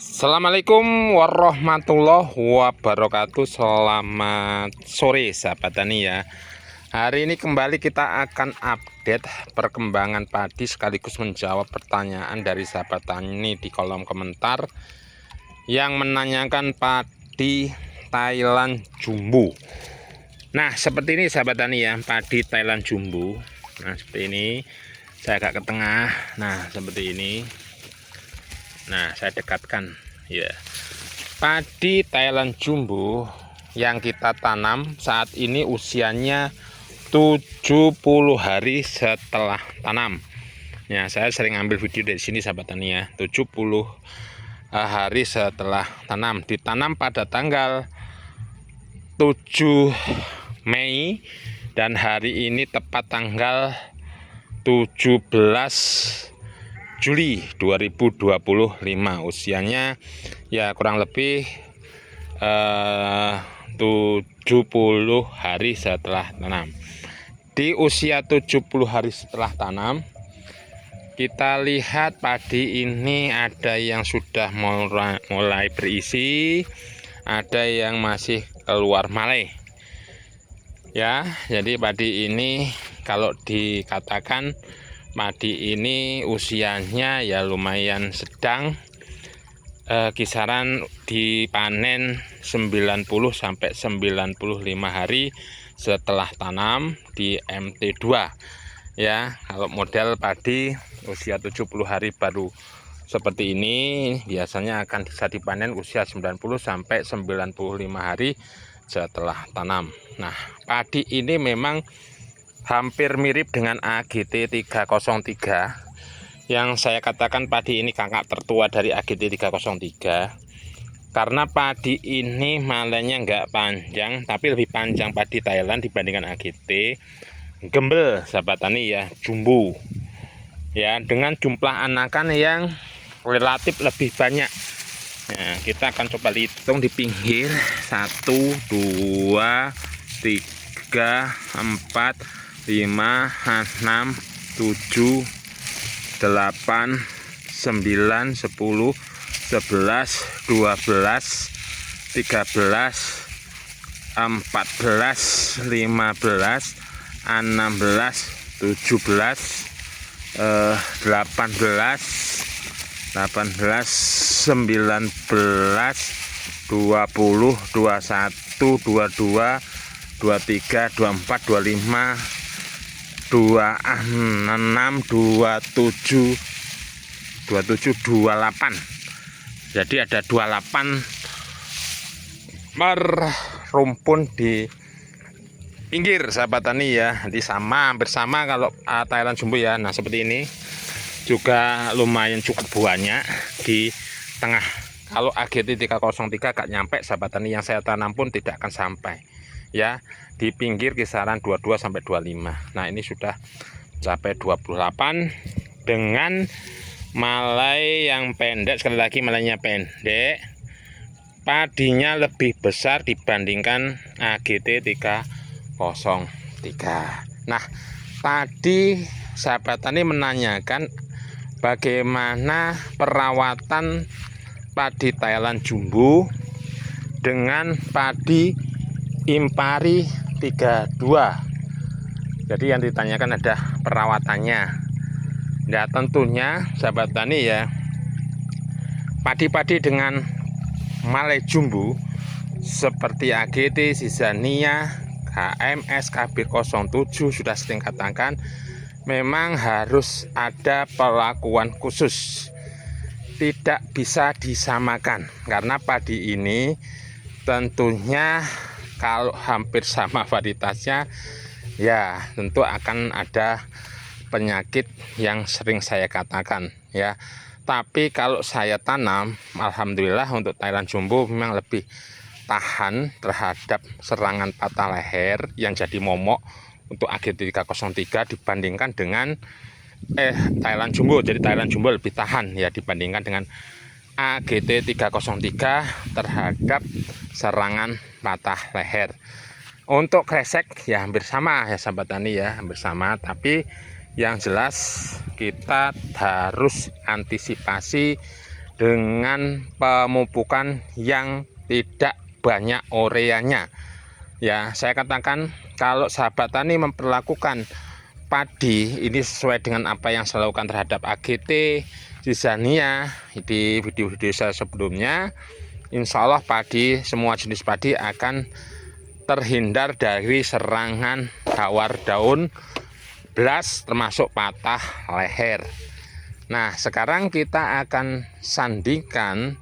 Assalamualaikum warahmatullahi wabarakatuh. Selamat sore sahabat tani ya. Hari ini kembali kita akan update perkembangan padi sekaligus menjawab pertanyaan dari sahabat tani di kolom komentar yang menanyakan padi Thailand jumbo. Nah, seperti ini sahabat tani ya, padi Thailand jumbo. Nah, seperti ini. Saya agak ke tengah. Nah, seperti ini. Nah, saya dekatkan ya. Padi Thailand jumbo yang kita tanam saat ini usianya 70 hari setelah tanam. Ya, saya sering ambil video dari sini sahabat tani ya. 70 hari setelah tanam. Ditanam pada tanggal 7 Mei dan hari ini tepat tanggal 17 Juli 2025. Usianya ya kurang lebih 70 hari setelah tanam. Di usia 70 hari setelah tanam, kita lihat padi ini ada yang sudah mulai berisi, ada yang masih keluar malai. Ya, jadi padi ini kalau dikatakan padi ini usianya ya lumayan sedang, kisaran dipanen 90 sampai 95 hari setelah tanam di MT2 ya. Kalau model padi usia 70 hari baru seperti ini biasanya akan bisa dipanen usia 90 sampai 95 hari setelah tanam. Nah, padi ini memang hampir mirip dengan AGT 303 yang saya katakan padi ini kakak tertua dari AGT 303 karena padi ini malainya enggak panjang tapi lebih panjang padi Thailand dibandingkan AGT. Gembel sahabat tani ya, jumbo ya, dengan jumlah anakan yang relatif lebih banyak. Nah, kita akan coba hitung di pinggir 1 2 3 4 5, 6, 7, 8, 9, 10, 11, 12, 13, 14, 15, 16, 17, 18, 19, 20, 21, 22, 23, 24, 25, 26, 27, 28. Jadi ada 28 per rumpun di pinggir sahabat tani ya. Nanti hampir sama kalau Thailand jumbo ya. Nah, seperti ini juga lumayan cukup banyak di tengah. Kalau AGT 303 gak nyampe sahabat tani, yang saya tanam pun tidak akan sampai ya. Di pinggir kisaran 22 sampai 25. Nah, ini sudah capai 28 dengan malai yang pendek. Sekali lagi malainya pendek, padinya lebih besar dibandingkan AGT 303. Nah, tadi sahabat tani menanyakan bagaimana perawatan padi Thailand jumbo dengan padi Impari 32. Jadi yang ditanyakan ada perawatannya. Ya, tentunya sahabat tani ya, padi-padi dengan malai jumbo seperti AGT, Zizania, HMS, KB07 sudah sering katakan memang harus ada perlakuan khusus. Tidak bisa disamakan karena padi ini tentunya kalau hampir sama varietasnya ya tentu akan ada penyakit yang sering saya katakan ya. Tapi kalau saya tanam, alhamdulillah untuk Thailand jumbo memang lebih tahan terhadap serangan patah leher yang jadi momok untuk AGT 303 dibandingkan dengan Thailand jumbo. Jadi Thailand jumbo lebih tahan ya dibandingkan dengan AGT 303 terhadap serangan patah leher. Untuk kresek ya hampir sama ya sahabat tani ya, hampir sama, tapi yang jelas kita harus antisipasi dengan pemupukan yang tidak banyak ureanya. Ya, saya katakan kalau sahabat tani memperlakukan padi ini sesuai dengan apa yang saya lakukan terhadap AGT, Zizania di video-video saya sebelumnya, insya Allah padi, semua jenis padi akan terhindar dari serangan hawar daun, blas, termasuk patah leher. Nah, sekarang kita akan sandingkan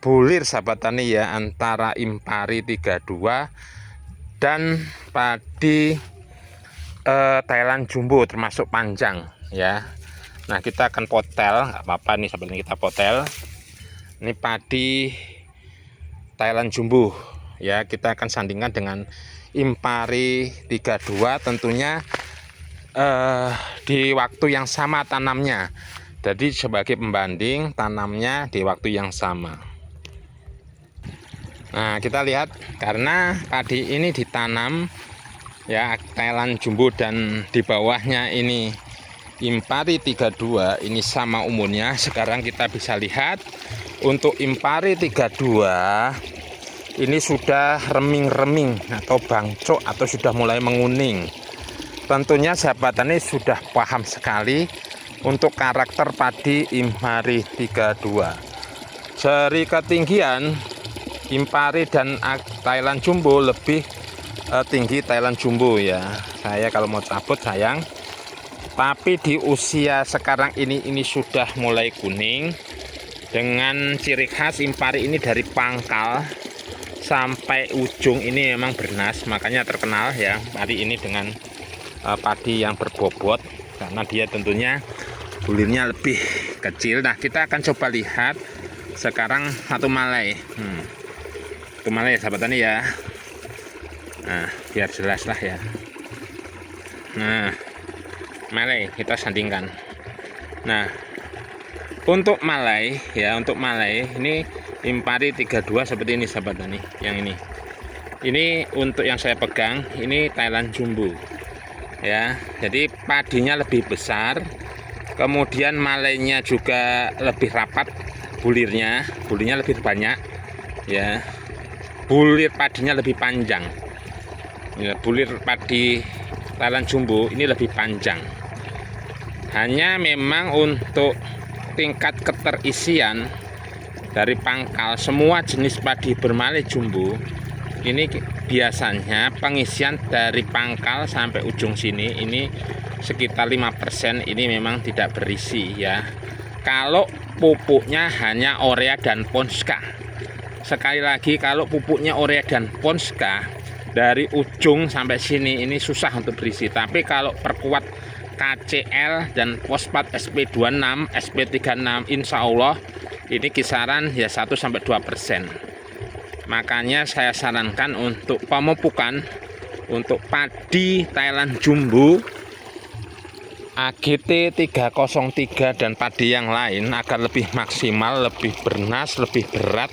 bulir sahabat tani ya, antara Impari 32 dan padi Thailand Jumbo termasuk panjang ya. Nah, kita akan potel, nggak apa-apa nih sahabat tani, kita potel. Ini padi Thailand Jumbo ya, kita akan sandingkan dengan Impari 32 tentunya di waktu yang sama tanamnya. Jadi sebagai pembanding tanamnya di waktu yang sama. Nah, kita lihat karena padi ini ditanam ya Thailand Jumbo dan di bawahnya ini Impari 32 ini sama umurnya. Sekarang kita bisa lihat untuk Impari 32 ini sudah reming-reming atau bangcok atau sudah mulai menguning. Tentunya sahabat tani sudah paham sekali untuk karakter padi Impari 32. Dari ketinggian Impari dan Thailand Jumbo lebih tinggi Thailand Jumbo ya. Saya kalau mau cabut sayang. Tapi di usia sekarang ini sudah mulai kuning. Dengan ciri khas Impari ini dari pangkal sampai ujung ini memang bernas, makanya terkenal ya padi ini dengan padi yang berbobot karena dia tentunya bulirnya lebih kecil. Nah, kita akan coba lihat sekarang satu malai. Satu malai sahabat tani ya. Nah, biar jelas lah ya. Nah, malai kita sandingkan. Nah, untuk malai ya, untuk malai ini Impari 32 seperti ini sahabat tani. Yang ini untuk yang saya pegang ini Thailand Jumbo ya. Jadi padinya lebih besar, kemudian malainya juga lebih rapat, bulirnya lebih banyak ya. Bulir padinya lebih panjang ya. Bulir padi Thailand Jumbo ini lebih panjang. Hanya memang untuk tingkat keterisian dari pangkal semua jenis padi bermalai jumbo ini biasanya pengisian dari pangkal sampai ujung sini ini sekitar 5%, ini memang tidak berisi ya. Kalau pupuknya hanya urea dan ponska. Sekali lagi, kalau pupuknya urea dan ponska dari ujung sampai sini ini susah untuk berisi. Tapi kalau perkuat KCL dan fosfat SP26, SP36 insya Allah ini kisaran ya 1-2%. Makanya saya sarankan untuk pemupukan untuk padi Thailand Jumbo, AGT 303 dan padi yang lain agar lebih maksimal, lebih bernas, lebih berat,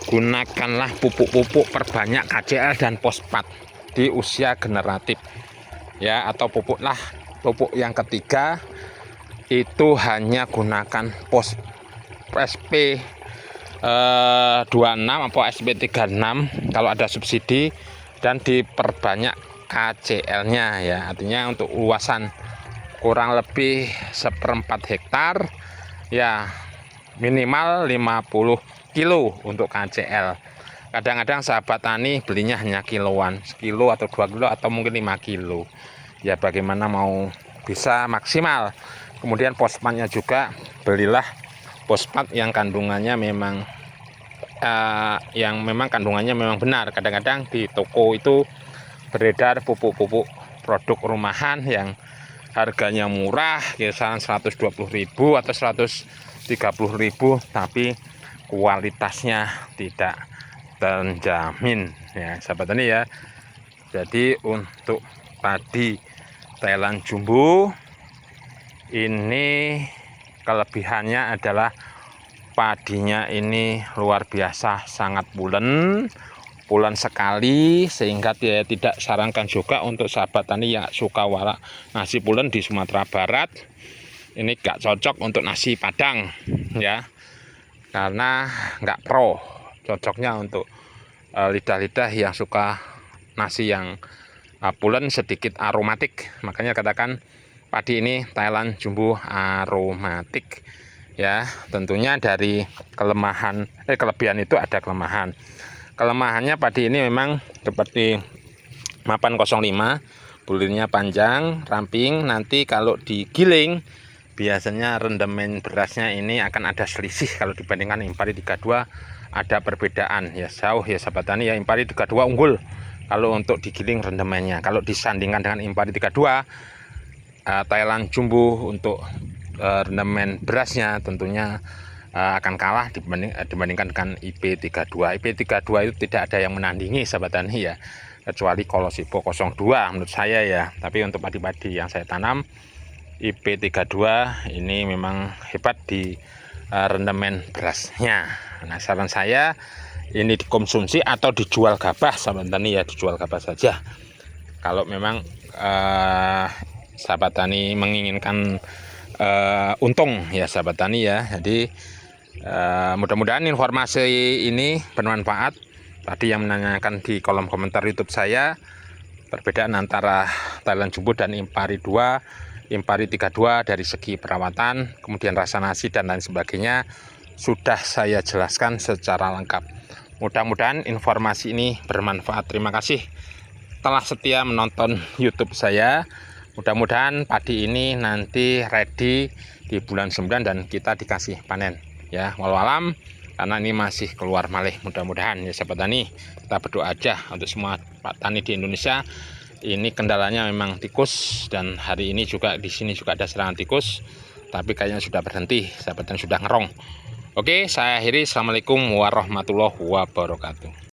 gunakanlah pupuk-pupuk perbanyak KCL dan fosfat di usia generatif ya, atau pupuk yang ketiga itu hanya gunakan SP 26 atau SP 36 kalau ada subsidi, dan diperbanyak KCL-nya ya. Artinya untuk luasan kurang lebih 1/4 hektar ya, minimal 50 kilo untuk KCL. Kadang-kadang sahabat tani belinya hanya kiloan, sekilo atau 2 kilo atau mungkin 5 kilo ya, bagaimana mau bisa maksimal. Kemudian fosfatnya juga belilah fosfat yang kandungannya memang kandungannya memang benar. Kadang-kadang di toko itu beredar pupuk-pupuk produk rumahan yang harganya murah, kisaran 120.000 atau 130.000, tapi kualitasnya tidak terjamin ya sahabat tani ya. Jadi untuk padi Thailand Jumbo ini kelebihannya adalah padinya ini luar biasa, sangat bulan sekali, sehingga dia tidak sarankan juga untuk sahabat tani yang suka warak nasi pulen di Sumatera Barat ini gak cocok untuk nasi Padang ya, karena nggak pro. Cocoknya untuk lidah-lidah yang suka nasi yang pulen sedikit aromatik. Makanya katakan padi ini Thailand Jumbo aromatik ya. Tentunya dari kelebihan itu ada kelemahan. Kelemahannya padi ini memang seperti mapan 05, bulirnya panjang, ramping. Nanti kalau digiling biasanya rendemen berasnya ini akan ada selisih kalau dibandingkan Impari 32, ada perbedaan ya, jauh ya sahabat tani ya. Impari 32 unggul kalau untuk digiling rendemennya. Kalau disandingkan dengan Impari 32, Thailand Jumbo untuk rendemen berasnya tentunya akan kalah dibandingkan dengan IP32. IP32 itu tidak ada yang menandingi sahabat tani ya, kecuali Kolosipo 02 menurut saya ya. Tapi untuk padi-padi yang saya tanam, IP32 ini memang hebat di rendemen berasnya. Nah, saran saya ini dikonsumsi atau dijual gabah sahabat tani ya, dijual gabah saja. Kalau memang sahabat tani menginginkan untung ya sahabat tani ya. Jadi mudah-mudahan informasi ini bermanfaat. Tadi yang menanyakan di kolom komentar YouTube saya perbedaan antara Thailand Jumbo dan Impari 2, Impari 32 dari segi perawatan, kemudian rasa nasi dan lain sebagainya sudah saya jelaskan secara lengkap. Mudah-mudahan informasi ini bermanfaat. Terima kasih telah setia menonton YouTube saya. Mudah-mudahan padi ini nanti ready di bulan 9 dan kita dikasih panen ya, walau alam, karena ini masih keluar malih. Mudah-mudahan ya sahabat tani, kita berdoa aja untuk semua tani di Indonesia. Ini kendalanya memang tikus, dan hari ini juga di sini juga ada serangan tikus, tapi kayaknya sudah berhenti sahabat tani, sudah ngerong. Oke, saya akhiri. Assalamualaikum warahmatullahi wabarakatuh.